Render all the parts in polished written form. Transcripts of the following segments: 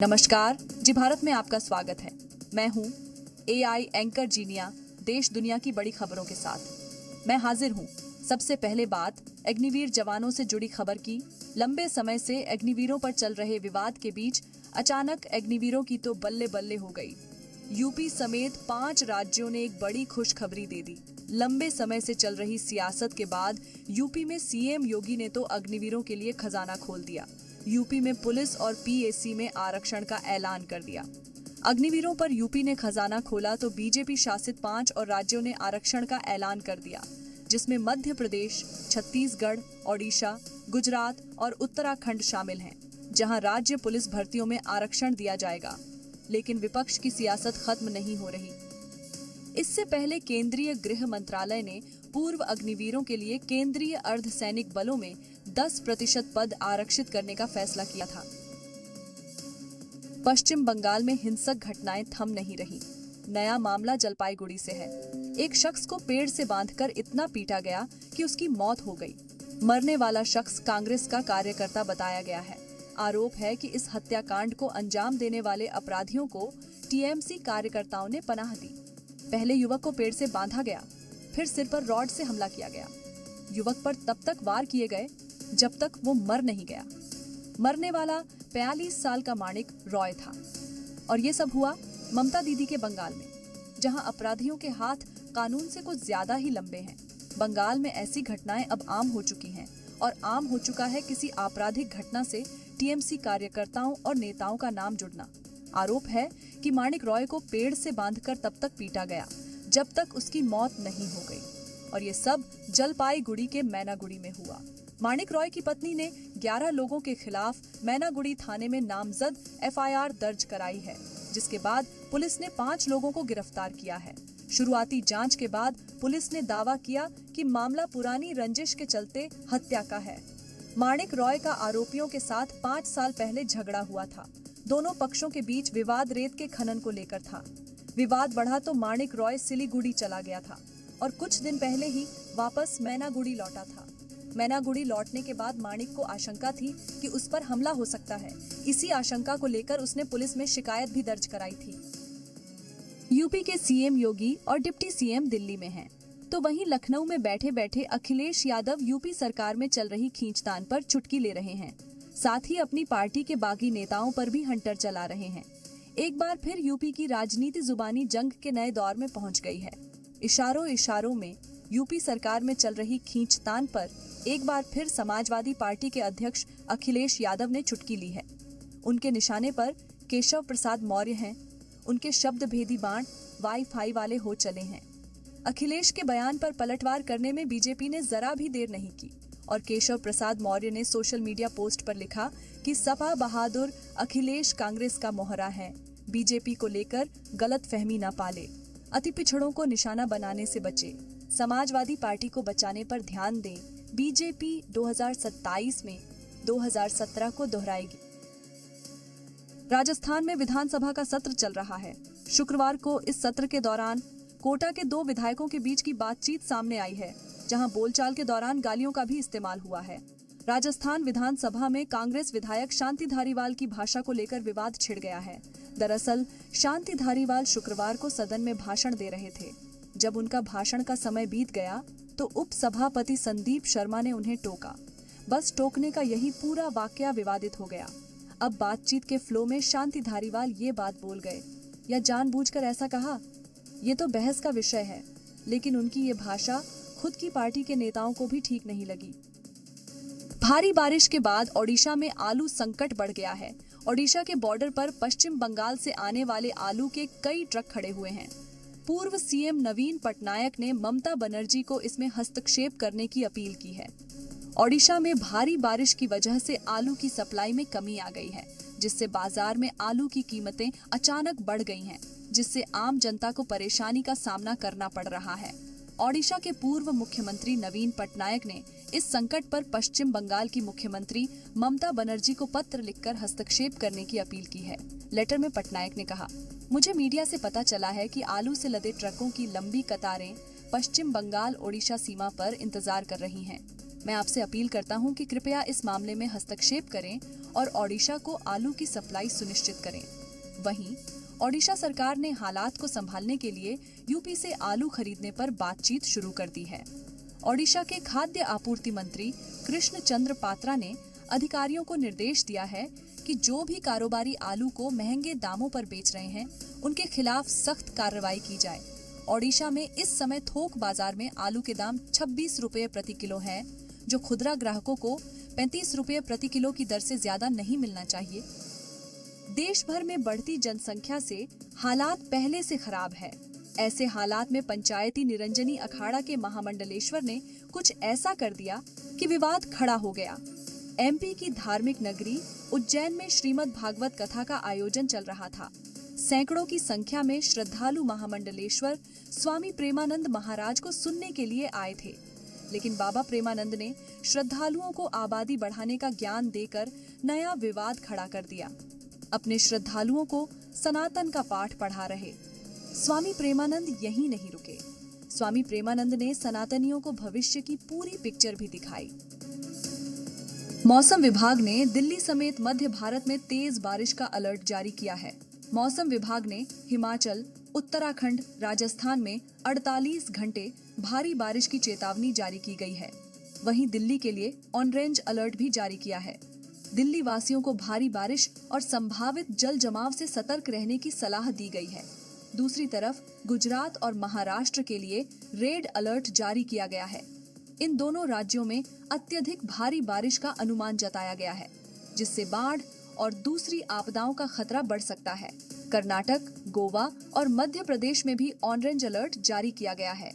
नमस्कार जी, भारत में आपका स्वागत है। मैं हूँ एआई एंकर जीनिया, देश दुनिया की बड़ी खबरों के साथ मैं हाजिर हूँ। सबसे पहले बात अग्निवीर जवानों से जुड़ी खबर की। लंबे समय से अग्निवीरों पर चल रहे विवाद के बीच अचानक अग्निवीरों की तो बल्ले बल्ले हो गई। यूपी समेत 5 राज्यों ने एक बड़ी खुशखबरी दे दी। लंबे समय से चल रही सियासत के बाद यूपी में सीएम योगी ने तो अग्निवीरों के लिए खजाना खोल दिया। यूपी में पुलिस और पीएसी में आरक्षण का ऐलान कर दिया। अग्निवीरों पर यूपी ने खजाना खोला तो बीजेपी शासित 5 और राज्यों ने आरक्षण का ऐलान कर दिया, जिसमें मध्य प्रदेश, छत्तीसगढ़, ओडिशा, गुजरात और उत्तराखंड शामिल हैं, जहां राज्य पुलिस भर्तियों में आरक्षण दिया जाएगा। लेकिन विपक्ष की सियासत खत्म नहीं हो रही। इससे पहले केंद्रीय गृह मंत्रालय ने पूर्व अग्निवीरों के लिए केंद्रीय अर्धसैनिक बलों में 10% पद आरक्षित करने का फैसला किया था। पश्चिम बंगाल में हिंसक घटनाएं थम नहीं रही। नया मामला जलपाईगुड़ी से है। एक शख्स को पेड़ से बांधकर इतना पीटा गया कि उसकी मौत हो गई। मरने वाला शख्स कांग्रेस का कार्यकर्ता बताया गया है। आरोप है कि इस हत्याकांड को अंजाम देने वाले अपराधियों को टीएमसी कार्यकर्ताओं ने पनाह दी। पहले युवक को पेड़ से बांधा गया, फिर सिर पर रॉड से हमला किया गया। युवक पर तब तक वार किए गए जब तक वो मर नहीं गया। मरने वाला 42 साल का माणिक रॉय था। और ये सब हुआ ममता दीदी के बंगाल में, जहां अपराधियों के हाथ कानून से कुछ ज्यादा ही लंबे हैं। बंगाल में ऐसी घटनाएं अब आम हो चुकी हैं और आम हो चुका है किसी आपराधिक घटना से टीएमसी कार्यकर्ताओं और नेताओं का नाम जुड़ना। आरोप है कि माणिक रॉय को पेड़ से बांधकर तब तक पीटा गया जब तक उसकी मौत नहीं हो गई, और ये सब जलपाईगुड़ी के मैनागुड़ी में हुआ। माणिक रॉय की पत्नी ने 11 लोगों के खिलाफ मैनागुड़ी थाने में नामजद एफआईआर दर्ज कराई है, जिसके बाद पुलिस ने 5 लोगों को गिरफ्तार किया है। शुरुआती जांच के बाद पुलिस ने दावा किया कि मामला पुरानी रंजिश के चलते हत्या का है। माणिक रॉय का आरोपियों के साथ 5 साल पहले झगड़ा हुआ था। दोनों पक्षों के बीच विवाद रेत के खनन को लेकर था। विवाद बढ़ा तो माणिक रॉय सिलीगुड़ी चला गया था और कुछ दिन पहले ही वापस मैनागुड़ी लौटा था। मैनागुड़ी लौटने के बाद माणिक को आशंका थी कि उस पर हमला हो सकता है। इसी आशंका को लेकर उसने पुलिस में शिकायत भी दर्ज कराई थी। यूपी के सीएम योगी और डिप्टी सीएम दिल्ली में हैं, तो वहीं लखनऊ में बैठे बैठे अखिलेश यादव यूपी सरकार में चल रही खींचतान पर चुटकी ले रहे हैं। साथ ही अपनी पार्टी के बागी नेताओं पर भी हंटर चला रहे हैं। एक बार फिर यूपी की राजनीति जुबानी जंग के नए दौर में पहुंच गई है। इशारों इशारों में यूपी सरकार में चल रही खींचतान पर एक बार फिर समाजवादी पार्टी के अध्यक्ष अखिलेश यादव ने चुटकी ली है। उनके निशाने पर केशव प्रसाद मौर्य हैं। उनके शब्द भेदी बाण वाईफाई वाले हो चले हैं। अखिलेश के बयान पर पलटवार करने में बीजेपी ने जरा भी देर नहीं की और केशव प्रसाद मौर्य ने सोशल मीडिया पोस्ट पर लिखा कि सपा बहादुर अखिलेश कांग्रेस का मोहरा है। बीजेपी को लेकर गलत फहमी न पाले, अति पिछड़ों को निशाना बनाने से बचे, समाजवादी पार्टी को बचाने पर ध्यान दें। बीजेपी 2027 में 2017 को दोहराएगी। राजस्थान में विधानसभा का सत्र चल रहा है। शुक्रवार को इस सत्र के दौरान कोटा के 2 विधायकों के बीच की बातचीत सामने आई है, जहां बोलचाल के दौरान गालियों का भी इस्तेमाल हुआ है। राजस्थान विधानसभा में कांग्रेस विधायक शांति धारीवाल की भाषा को लेकर विवाद छिड़ गया है। दरअसल शांति धारीवाल शुक्रवार को सदन में भाषण दे रहे थे। जब उनका भाषण का समय बीत गया तो उप सभापति संदीप शर्मा ने उन्हें टोका। बस टोकने का यही पूरा वाकया विवादित हो गया। अब बातचीत के फ्लो में शांति धारीवाल ये बात बोल गए या जानबूझकर ऐसा कहा, ये तो बहस का विषय है, लेकिन उनकी ये भाषा खुद की पार्टी के नेताओं को भी ठीक नहीं लगी। भारी बारिश के बाद ओडिशा में आलू संकट बढ़ गया है। ओडिशा के बॉर्डर पर पश्चिम बंगाल से आने वाले आलू के कई ट्रक खड़े हुए हैं। पूर्व सीएम नवीन पटनायक ने ममता बनर्जी को इसमें हस्तक्षेप करने की अपील की है। ओडिशा में भारी बारिश की वजह से आलू की सप्लाई में कमी आ गई है, जिससे बाजार में आलू की कीमतें अचानक बढ़ गई हैं, जिससे आम जनता को परेशानी का सामना करना पड़ रहा है। ओडिशा के पूर्व मुख्यमंत्री नवीन पटनायक ने इस संकट पर पश्चिम बंगाल की मुख्यमंत्री ममता बनर्जी को पत्र लिखकर हस्तक्षेप करने की अपील की है। लेटर में पटनायक ने कहा, मुझे मीडिया से पता चला है कि आलू से लदे ट्रकों की लंबी कतारें पश्चिम बंगाल ओडिशा सीमा पर इंतजार कर रही हैं। मैं आपसे अपील करता हूं कि कृपया इस मामले में हस्तक्षेप करें और ओडिशा को आलू की सप्लाई सुनिश्चित करें। वहीं ओडिशा सरकार ने हालात को संभालने के लिए यूपी से आलू खरीदने पर बातचीत शुरू कर दी है। ओडिशा के खाद्य आपूर्ति मंत्री कृष्ण चंद्र पात्रा ने अधिकारियों को निर्देश दिया है कि जो भी कारोबारी आलू को महंगे दामों पर बेच रहे हैं, उनके खिलाफ सख्त कार्रवाई की जाए। ओडिशा में इस समय थोक बाजार में आलू के दाम 26 रुपये प्रति किलो है, जो खुदरा ग्राहकों को 35 रुपये प्रति किलो की दर से ज्यादा नहीं मिलना चाहिए। देश भर में बढ़ती जनसंख्या से हालात पहले से खराब है। ऐसे हालात में पंचायती निरंजनी अखाड़ा के महामंडलेश्वर ने कुछ ऐसा कर दिया कि विवाद खड़ा हो गया। एमपी की धार्मिक नगरी उज्जैन में श्रीमद् भागवत कथा का आयोजन चल रहा था। सैकड़ों की संख्या में श्रद्धालु महामंडलेश्वर स्वामी प्रेमानंद महाराज को सुनने के लिए आए थे, लेकिन बाबा प्रेमानंद ने श्रद्धालुओं को आबादी बढ़ाने का ज्ञान देकर नया विवाद खड़ा कर दिया। अपने श्रद्धालुओं को सनातन का पाठ पढ़ा रहे। स्वामी प्रेमानंद यहीं नहीं रुके। स्वामी प्रेमानंद ने सनातनियों को भविष्य की पूरी पिक्चर भी दिखाई। मौसम विभाग ने दिल्ली समेत मध्य भारत में तेज बारिश का अलर्ट जारी किया है। मौसम विभाग ने हिमाचल, उत्तराखंड, राजस्थान में 48 घंटे भारी बारिश की चेतावनी जारी की गई है। वहीं दिल्ली के लिए ऑरेंज अलर्ट भी जारी किया है। दिल्ली वासियों को भारी बारिश और संभावित जल जमाव से सतर्क रहने की सलाह दी गई है। दूसरी तरफ गुजरात और महाराष्ट्र के लिए रेड अलर्ट जारी किया गया है। इन दोनों राज्यों में अत्यधिक भारी बारिश का अनुमान जताया गया है, जिससे बाढ़ और दूसरी आपदाओं का खतरा बढ़ सकता है। कर्नाटक, गोवा और मध्य प्रदेश में भी ऑरेंज अलर्ट जारी किया गया है।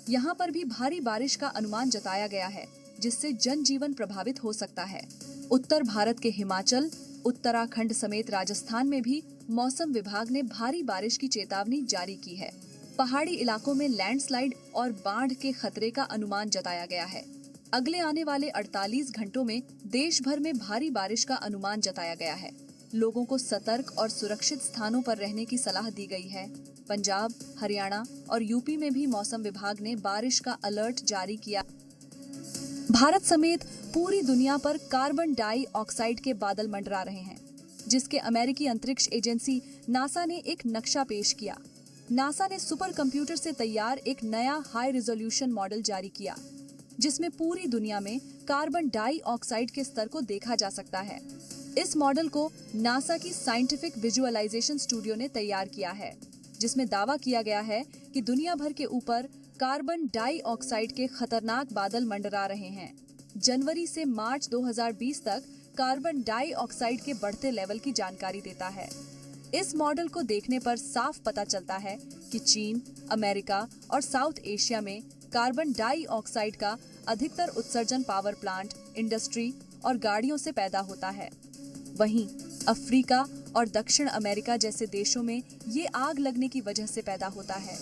यहाँ पर भी भारी बारिश का अनुमान जताया गया है, जिससे जनजीवन प्रभावित हो सकता है। उत्तर भारत के हिमाचल, उत्तराखंड समेत राजस्थान में भी मौसम विभाग ने भारी बारिश की चेतावनी जारी की है। पहाड़ी इलाकों में लैंडस्लाइड और बाढ़ के खतरे का अनुमान जताया गया है। अगले आने वाले 48 घंटों में देश भर में भारी बारिश का अनुमान जताया गया है। लोगों को सतर्क और सुरक्षित स्थानों पर रहने की सलाह दी गई है। पंजाब, हरियाणा और यूपी में भी मौसम विभाग ने बारिश का अलर्ट जारी किया। भारत समेत पूरी दुनिया पर कार्बन डाइऑक्साइड के बादल मंडरा रहे हैं, जिसके अमेरिकी अंतरिक्ष एजेंसी नासा ने एक नक्शा पेश किया। नासा ने सुपर कंप्यूटर से तैयार एक नया हाई रिजोल्यूशन मॉडल जारी किया, जिसमें पूरी दुनिया में कार्बन डाइऑक्साइड के स्तर को देखा जा सकता है। इस मॉडल को नासा की साइंटिफिक विजुअलाइजेशन स्टूडियो ने तैयार किया है, जिसमें दावा किया गया है कि दुनिया भर के ऊपर कार्बन डाइऑक्साइड के खतरनाक बादल मंडरा रहे हैं। जनवरी से मार्च 2020 तक कार्बन डाइऑक्साइड के बढ़ते लेवल की जानकारी देता है। इस मॉडल को देखने पर साफ पता चलता है कि चीन, अमेरिका और साउथ एशिया में कार्बन डाइऑक्साइड का अधिकतर उत्सर्जन पावर प्लांट, इंडस्ट्री और गाड़ियों से पैदा होता है। वहीं अफ्रीका और दक्षिण अमेरिका जैसे देशों में ये आग लगने की वजह से पैदा होता है।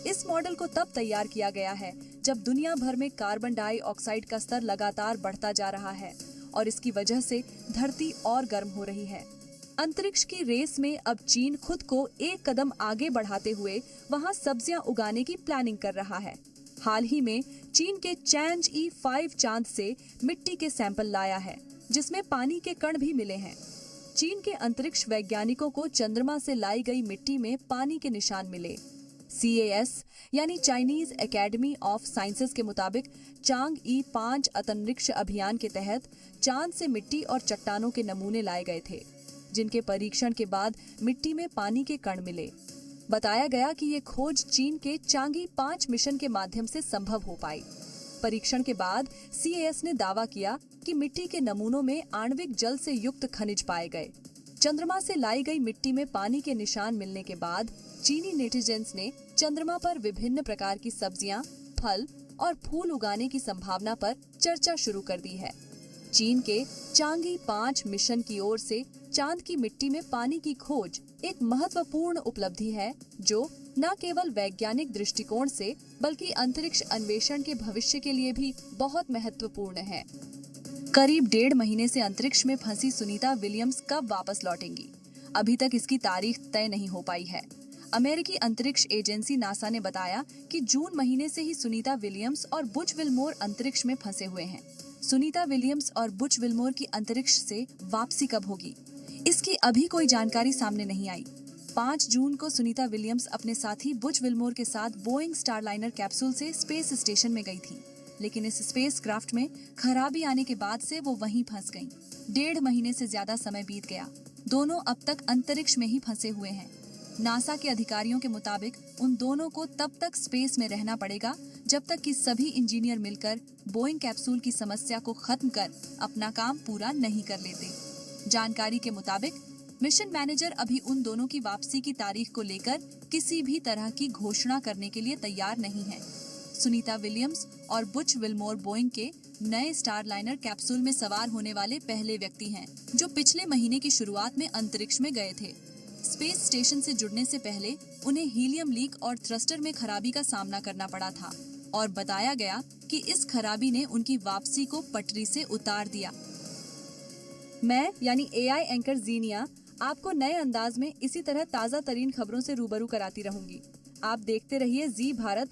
इस मॉडल को तब तैयार किया गया है जब दुनिया भर में कार्बन डाइऑक्साइड का स्तर लगातार बढ़ता जा रहा है और इसकी वजह से धरती और गर्म हो रही है। अंतरिक्ष की रेस में अब चीन खुद को एक कदम आगे बढ़ाते हुए वहां सब्जियां उगाने की प्लानिंग कर रहा है। हाल ही में चीन के चैंगई-5 चांद से मिट्टी के सैंपल लाया है, जिसमें पानी के कण भी मिले हैं। चीन के अंतरिक्ष वैज्ञानिकों को चंद्रमा से लाई गई मिट्टी में पानी के निशान मिले। CAS यानी चाइनीज एकेडमी ऑफ साइंसेज के मुताबिक चांगई-5 अंतरिक्ष अभियान के तहत चांद से मिट्टी और चट्टानों के नमूने लाए गए थे, जिनके परीक्षण के बाद मिट्टी में पानी के कण मिले। बताया गया कि ये खोज चीन के चांगई-5 मिशन के माध्यम से संभव हो पाई। परीक्षण के बाद CAS ने दावा किया कि मिट्टी के नमूनों में आणविक जल से युक्त खनिज पाए गए। चंद्रमा से लाई गई मिट्टी में पानी के निशान मिलने के बाद चीनी नेटिजन्स ने चंद्रमा पर विभिन्न प्रकार की सब्जियां, फल और फूल उगाने की संभावना पर चर्चा शुरू कर दी है। चीन के चांगई-5 मिशन की ओर से चांद की मिट्टी में पानी की खोज एक महत्वपूर्ण उपलब्धि है, जो न केवल वैज्ञानिक दृष्टिकोण से बल्कि अंतरिक्ष अन्वेषण के भविष्य के लिए भी बहुत महत्वपूर्ण है। करीब 1.5 महीने से अंतरिक्ष में फंसी सुनीता विलियम्स कब वापस लौटेंगी? अभी तक इसकी तारीख तय नहीं हो पाई है। अमेरिकी अंतरिक्ष एजेंसी नासा ने बताया कि जून महीने से ही सुनीता विलियम्स और बुच विल्मोर अंतरिक्ष में फंसे हुए हैं। सुनीता विलियम्स और बुच विल्मोर की अंतरिक्ष से वापसी कब होगी, इसकी अभी कोई जानकारी सामने नहीं आई। 5 जून को सुनीता विलियम्स अपने साथी बुच विल्मोर के साथ बोइंग स्टारलाइनर कैप्सूल से स्पेस स्टेशन में गई थी, लेकिन इस स्पेस क्राफ्ट में खराबी आने के बाद से वो वहीं फंस गईं। 1.5 महीने से ज्यादा समय बीत गया। दोनों अब तक अंतरिक्ष में ही फंसे हुए हैं। नासा के अधिकारियों के मुताबिक उन दोनों को तब तक स्पेस में रहना पड़ेगा जब तक कि सभी इंजीनियर मिलकर बोइंग कैप्सूल की समस्या को खत्म कर अपना काम पूरा नहीं कर लेते। जानकारी के मुताबिक मिशन मैनेजर अभी उन दोनों की वापसी की तारीख को लेकर किसी भी तरह की घोषणा करने के लिए तैयार नहीं है। सुनीता विलियम्स और बुच विल्मोर बोइंग के नए स्टारलाइनर कैप्सूल में सवार होने वाले पहले व्यक्ति हैं, जो पिछले महीने की शुरुआत में अंतरिक्ष में गए थे। स्पेस स्टेशन से जुड़ने से पहले उन्हें हीलियम लीक और थ्रस्टर में खराबी का सामना करना पड़ा था और बताया गया कि इस खराबी ने उनकी वापसी को पटरी से उतार दिया। मैं यानी AI एंकर जीनिया आपको नए अंदाज में इसी तरह ताज़ा तरीन खबरों से रूबरू कराती रहूंगी। आप देखते रहिए जी भारत।